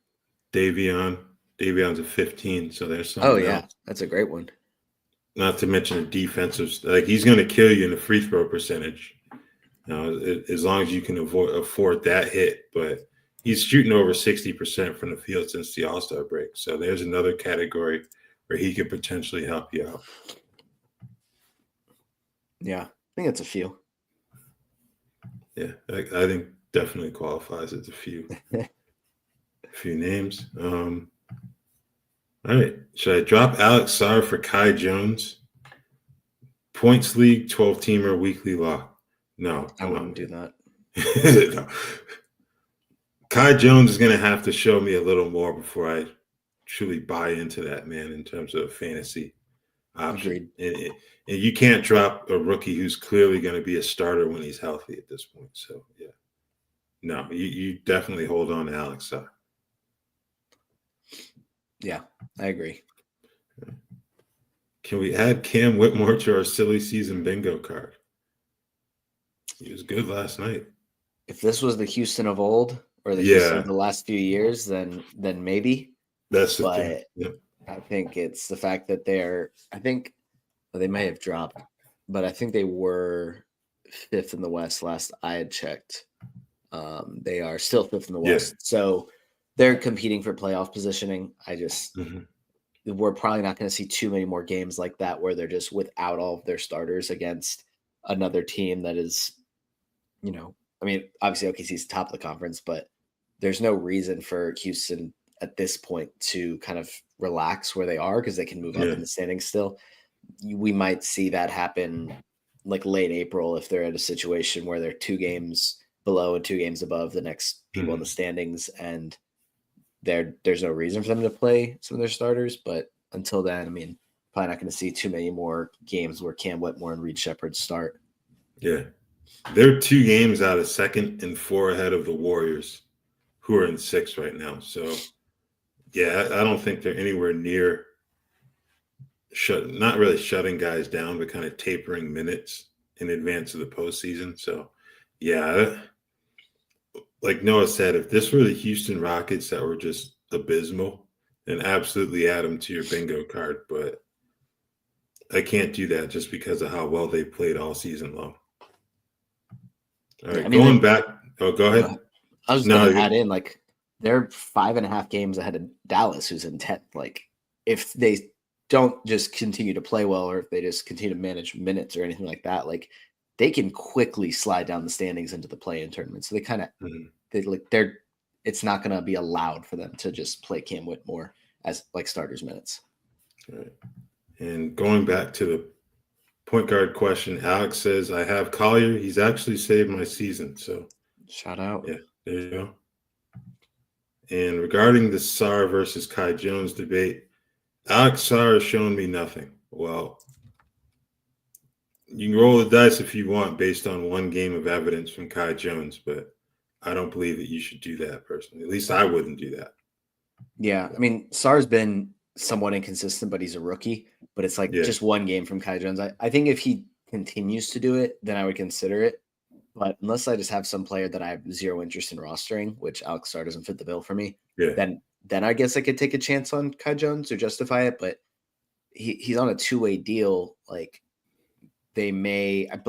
Davion's at 15, so there's something. Oh yeah, that's a great one. Not to mention the defensive, like he's going to kill you in the free throw percentage. As long as you can afford that hit, but he's shooting over 60% from the field since the All-Star break. So there's another category where he could potentially help you out. Yeah, I think it's a few. Yeah, I think definitely qualifies as a few names. All right. Should I drop Alex Sarr for Kai Jones? Points league, 12-teamer, weekly lock. No, I wouldn't do that. No. Kai Jones is going to have to show me a little more before I truly buy into that, man, in terms of fantasy option. And you can't drop a rookie who's clearly going to be a starter when he's healthy at this point. So, yeah. No, you definitely hold on to Alex Sarr. Yeah, I agree. Can we add Cam Whitmore to our silly season bingo card? He was good last night. If this was the Houston of old or the Houston of the last few years, then maybe. That's the thing. Yep. I think it's the fact that they may have dropped, but I think they were 5th in the West last I had checked. They are still 5th in the West. So they're competing for playoff positioning. We're probably not going to see too many more games like that where they're just without all of their starters against another team that is, obviously OKC's top of the conference, but there's no reason for Houston at this point to kind of relax where they are because they can move up in the standings still. We might see that happen like late April if they're at a situation where they're 2 games below and 2 games above the next people in the standings, and there's no reason for them to play some of their starters. But until then, probably not going to see too many more games where Cam Whitmore and Reed Shepherd start. Yeah. They're 2 games out of 2nd and 4 ahead of the Warriors, who are in 6th right now. So, yeah, I don't think they're anywhere near not really shutting guys down, but kind of tapering minutes in advance of the postseason. So, yeah, like Noah said, if this were the Houston Rockets that were just abysmal, then absolutely add them to your bingo card. But I can't do that just because of how well they played all season long. All right, going back. Oh, go ahead. I was going to add in, like, they're 5.5 games ahead of Dallas, who's in 10th. Like, if they don't just continue to play well, or if they just continue to manage minutes or anything like that, like, they can quickly slide down the standings into the play-in tournament. So they kind of, it's not going to be allowed for them to just play Cam Whitmore as like starters minutes. All right. And going back to the point guard question, Alex says, I have Collier. He's actually saved my season. So shout out. Yeah, there you go. And regarding the Sarr versus Kai Jones debate, Alex Sarr has shown me nothing. Well, you can roll the dice if you want based on 1 game of evidence from Kai Jones, but I don't believe that you should do that personally. At least I wouldn't do that. Yeah, Sarr's been somewhat inconsistent, but he's a rookie. But it's like just 1 game from Kai Jones. I think if he continues to do it, then I would consider it. But unless I just have some player that I have 0 interest in rostering, which Alex Sarr doesn't fit the bill for me, then I guess I could take a chance on Kai Jones or justify it. But he's on a 2-way deal. Like, they may, let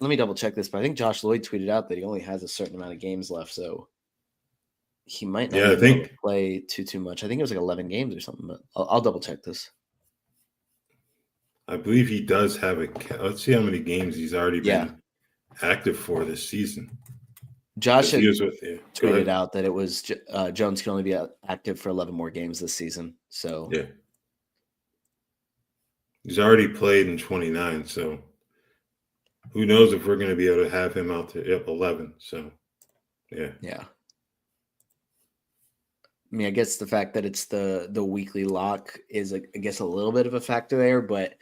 me double check this, but I think Josh Lloyd tweeted out that he only has a certain amount of games left, so he might not be able to play too much. I think it was like 11 games or something, but I'll double check this. I believe he does have let's see how many games he's already been active for this season. Josh had tweeted out that it was Jones can only be active for 11 more games this season. So yeah, he's already played in 29. So who knows if we're going to be able to have him out there? Yep, 11. So yeah. I guess the fact that it's the weekly lock is, I guess, a little bit of a factor there, but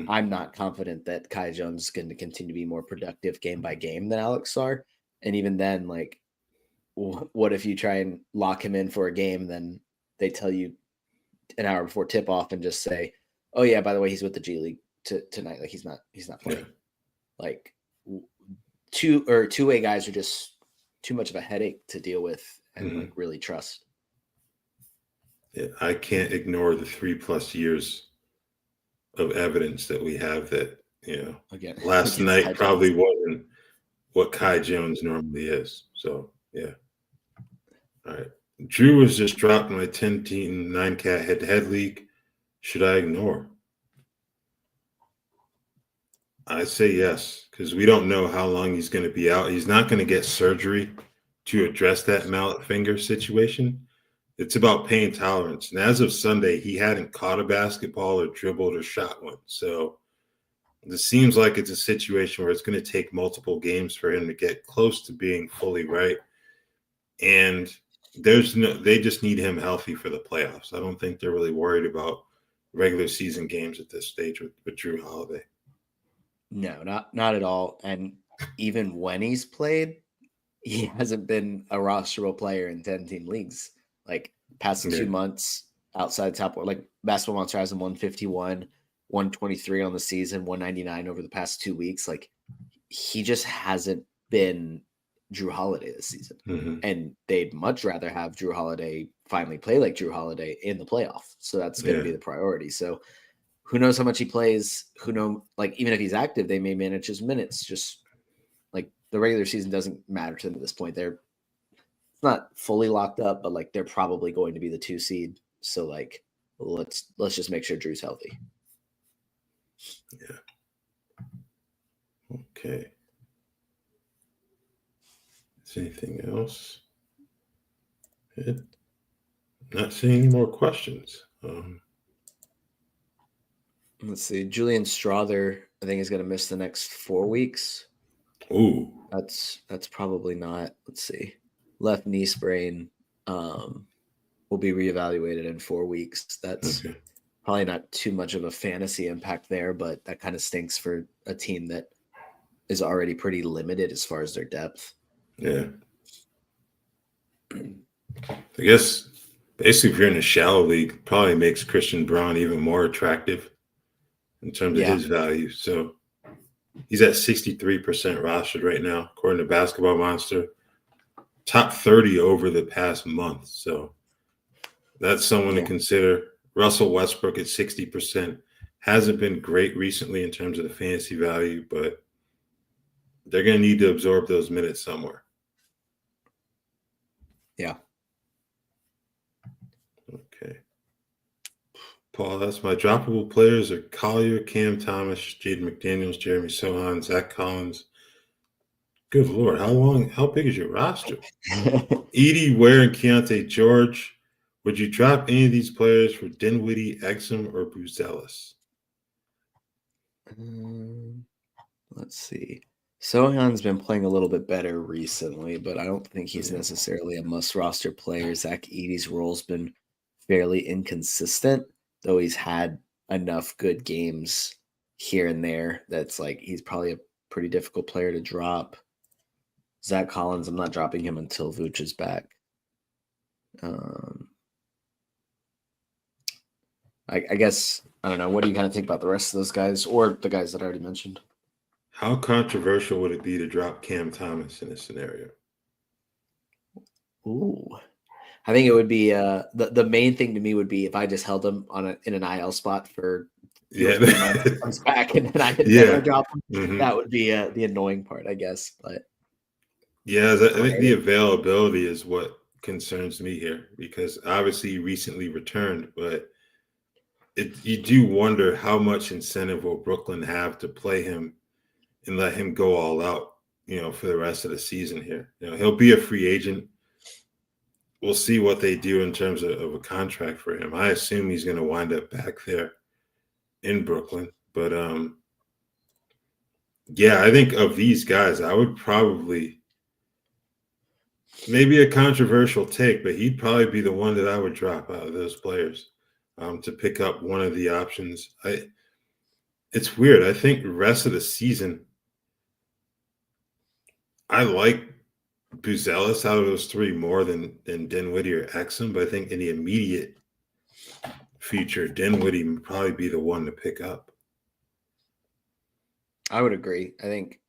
I'm not confident that Kai Jones is going to continue to be more productive game by game than Alex Sarr. And even then, like, what if you try and lock him in for a game, then they tell you an hour before tip off and just say, oh yeah, by the way, he's with the G League tonight. Like, he's not playing. Yeah. Like, two-way guys are just too much of a headache to deal with and like really trust. Yeah, I can't ignore the 3+ years of evidence that we have that, again, last night probably wasn't what Kai Jones normally is. So, yeah. All right. Jrue was just dropped in my 10-team 9-cat head-to-head league. Should I ignore? I say yes, because we don't know how long he's going to be out. He's not going to get surgery to address that mallet finger situation. It's about pain tolerance. And as of Sunday, he hadn't caught a basketball or dribbled or shot one. So this seems like it's a situation where it's going to take multiple games for him to get close to being fully right. And they just need him healthy for the playoffs. I don't think they're really worried about regular season games at this stage with Jrue Holiday. No, not at all. And even when he's played, he hasn't been a rosterable player in 10-team leagues. Like past 2 months outside top, like Basketball Monster has him 151, 123 on the season, 199 over the past 2 weeks. Like he just hasn't been Jrue Holiday this season. Mm-hmm. And they'd much rather have Jrue Holiday finally play like Jrue Holiday in the playoff. So that's going to be the priority. So who knows how much he plays? Who knows? Like, even if he's active, they may manage his minutes. Just like the regular season doesn't matter to them at this point. They're not fully locked up, but like they're probably going to be the 2 seed. So like, let's just make sure Drew's healthy. Yeah. Okay. Is anything else? Not seeing any more questions. Let's see. Julian Strother, I think, is going to miss the next 4 weeks. Ooh. That's probably not. Let's see. Left knee sprain will be reevaluated in 4 weeks. That's probably not too much of a fantasy impact there, but that kind of stinks for a team that is already pretty limited as far as their depth. Yeah. I guess basically if you're in a shallow league, probably makes Christian Braun even more attractive in terms of his value. So he's at 63% rostered right now, according to Basketball Monster. Top 30 over the past month. So that's someone to consider. Russell Westbrook at 60%. Hasn't been great recently in terms of the fantasy value, but they're going to need to absorb those minutes somewhere. Yeah. Okay. Paul, that's my droppable players are Collier, Cam Thomas, Jaden McDaniels, Jeremy Sohan, Zach Collins. Good Lord, how big is your roster? Edie Ware and Keontae George. Would you drop any of these players for Dinwiddie, Exum, or Buzelis? Let's see. Sohan's been playing a little bit better recently, but I don't think he's necessarily a must-roster player. Zach Edey's role's been fairly inconsistent, though he's had enough good games here and there that's like he's probably a pretty difficult player to drop. Zach Collins, I'm not dropping him until Vooch is back. I guess, I don't know. What do you kind of think about the rest of those guys or the guys that I already mentioned? How controversial would it be to drop Cam Thomas in this scenario? Ooh. I think it would be the main thing to me would be if I just held him in an IL spot for comes back and then I could never drop him. Mm-hmm. That would be the annoying part, I guess. But yeah, I think the availability is what concerns me here because obviously he recently returned, but you do wonder how much incentive will Brooklyn have to play him and let him go all out, for the rest of the season here. He'll be a free agent. We'll see what they do in terms of a contract for him. I assume he's going to wind up back there in Brooklyn. But, I think of these guys, I would probably – maybe a controversial take, but he'd probably be the one that I would drop out of those players to pick up one of the options. It's weird. I think the rest of the season, I like Buzelis out of those three more than Dinwiddie or Exum, but I think in the immediate future, Dinwiddie would probably be the one to pick up. I would agree. I think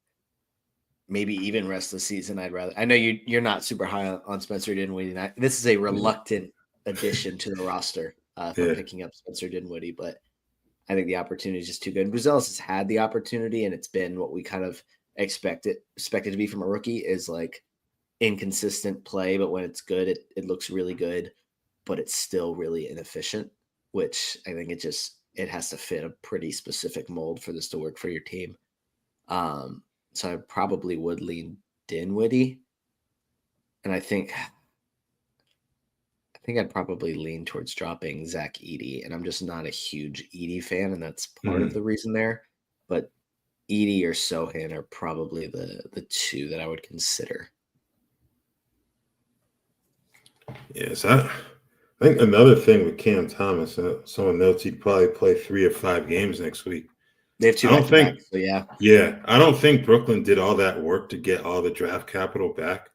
maybe even rest of the season, I'd rather. I know you're not super high on Spencer Dinwiddie. This is a reluctant addition to the roster for picking up Spencer Dinwiddie, but I think the opportunity is just too good. And Buzelis has had the opportunity, and it's been what we kind of expected to be from a rookie is like inconsistent play, but when it's good, it looks really good, but it's still really inefficient, which I think it has to fit a pretty specific mold for this to work for your team. So I probably would lean Dinwiddie. And I think think I'd probably lean towards dropping Zach Edey, and I'm just not a huge Edey fan, and that's part of the reason there. But Edey or Sohan are probably the two that I would consider. Yes, I think another thing with Cam Thomas, someone notes he'd probably play 3 or 5 games next week. They have two I don't think, back-to-backs, so yeah. yeah, I don't think Brooklyn did all that work to get all the draft capital back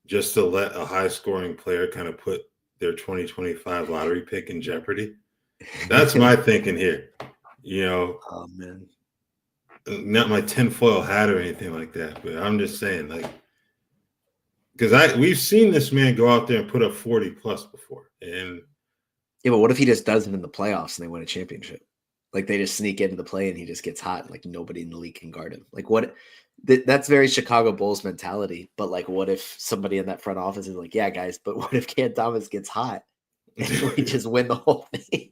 just to let a high-scoring player kind of put their 2025 lottery pick in jeopardy. That's my thinking here. Oh man, not my tinfoil hat or anything like that, but I'm just saying, like, because we've seen this man go out there and put up 40 plus before, and yeah, but what if he just does it in the playoffs and they win a championship? Like they just sneak into the play and he just gets hot, and like nobody in the league can guard him. Like what? That's very Chicago Bulls mentality. But like, what if somebody in that front office is like, "Yeah, guys, but what if Cam Thomas gets hot and we just win the whole thing?"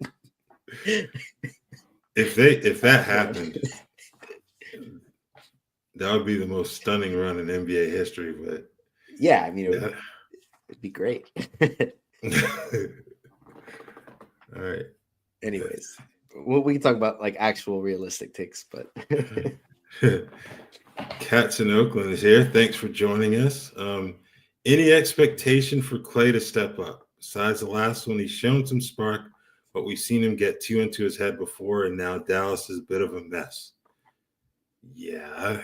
If that happened, that would be the most stunning run in NBA history. But yeah, I mean, it'd be great. All right. Anyways, we can talk about like actual realistic takes, but Cats in Oakland is here. Thanks for joining us. Any expectation for Clay to step up? Besides the last one, he's shown some spark, but we've seen him get too into his head before, and now Dallas is a bit of a mess. Yeah.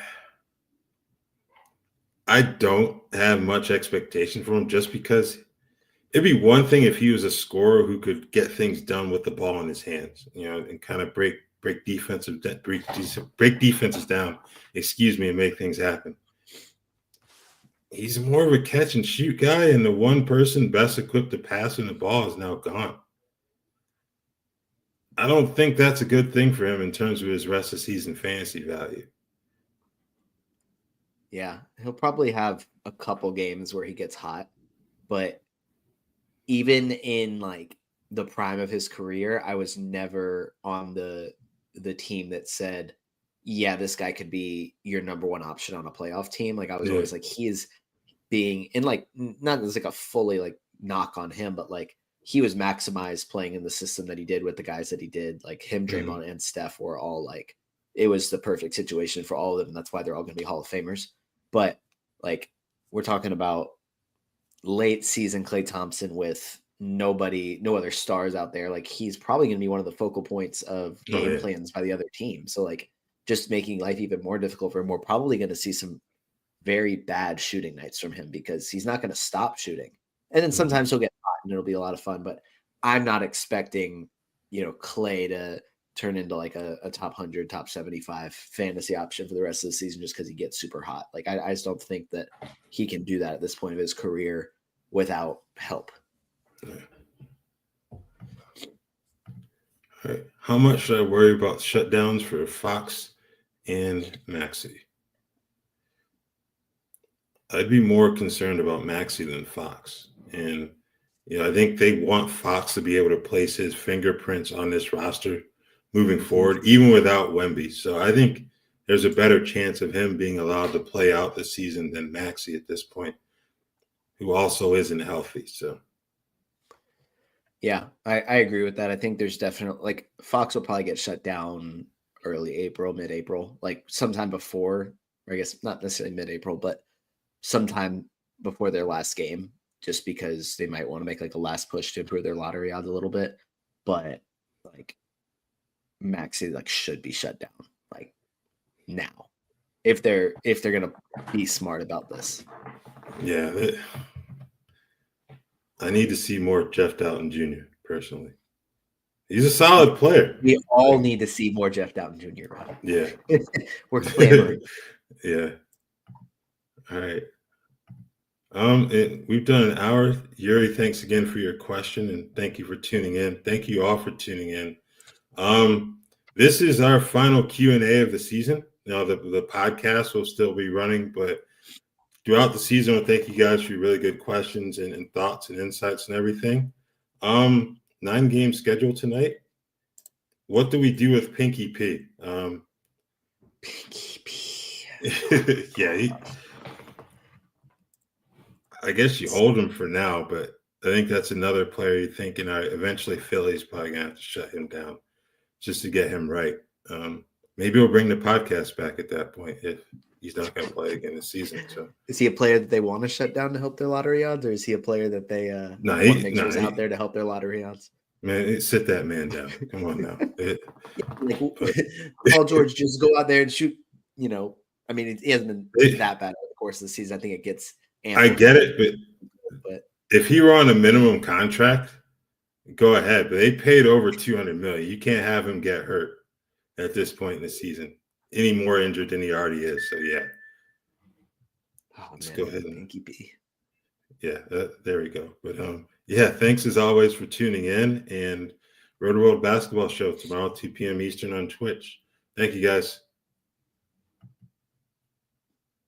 I don't have much expectation from him just because it'd be one thing if he was a scorer who could get things done with the ball in his hands, and kind of break defenses down, and make things happen. He's more of a catch and shoot guy, and the one person best equipped to pass in the ball is now gone. I don't think that's a good thing for him in terms of his rest of season fantasy value. Yeah, he'll probably have a couple games where he gets hot, but even in like the prime of his career, I was never on the team that said, yeah, this guy could be your number one option on a playoff team. Like I was always like, he is being in like, not as like a fully like knock on him, but like he was maximized playing in the system that he did with the guys that he did. Like him, Draymond, and Steph were all like, it was the perfect situation for all of them. And that's why they're all going to be Hall of Famers. But like, we're talking about late season Klay Thompson with no other stars out there. Like he's probably going to be one of the focal points of game plans by the other team. So like just making life even more difficult for him. We're probably going to see some very bad shooting nights from him because he's not going to stop shooting. And then sometimes he'll get hot and it'll be a lot of fun, but I'm not expecting, Klay to turn into like a top 100, top 75 fantasy option for the rest of the season just because he gets super hot. Like I just don't think that he can do that at this point of his career without help. All right. How much should I worry about shutdowns for Fox and Maxey? I'd be more concerned about Maxey than Fox. And, I think they want Fox to be able to place his fingerprints on this roster moving forward, even without Wemby. So I think there's a better chance of him being allowed to play out the season than Maxey at this point, who also isn't healthy. So, yeah, I agree with that. I think there's definitely like Fox will probably get shut down early April, mid-April, like sometime before, or I guess not necessarily mid-April, but sometime before their last game, just because they might want to make like a last push to improve their lottery odds a little bit. But like Maxey like should be shut down like now if they're gonna be smart about this. Yeah, I need to see more Jeff Doughton Jr. personally. He's a solid player. We all need to see more Jeff Doughton Jr. Right? Yeah, we're clamoring. Yeah. All right. We've done an hour. Yuri, thanks again for your question, and thank you for tuning in. Thank you all for tuning in. This is our final Q&A of the season. Now, the podcast will still be running, but throughout the season, I thank you guys for your really good questions and thoughts and insights and everything. 9-game schedule tonight. What do we do with Pinky P? Pinky P. Yeah, I guess you hold him for now, but I think that's another player you're thinking, all right, eventually Philly's probably going to have to shut him down just to get him right. Maybe we'll bring the podcast back at that point if he's not going to play again this season. So, is he a player that they want to shut down to help their lottery odds, or is he a player that they want to make sure is out there to help their lottery odds? Man, sit that man down. Come on now. Paul George, just go out there and shoot. I mean, he hasn't been that bad over the course of the season. I think it gets. I get it, but if he were on a minimum contract, go ahead. But they paid over $200 million. You can't have him get hurt at this point in the season. Any more injured than he already is. So yeah. Let's go ahead and yeah, there we go. But yeah, thanks as always for tuning in, and Rotoworld Basketball Show tomorrow, 2 p.m. Eastern on Twitch. Thank you guys.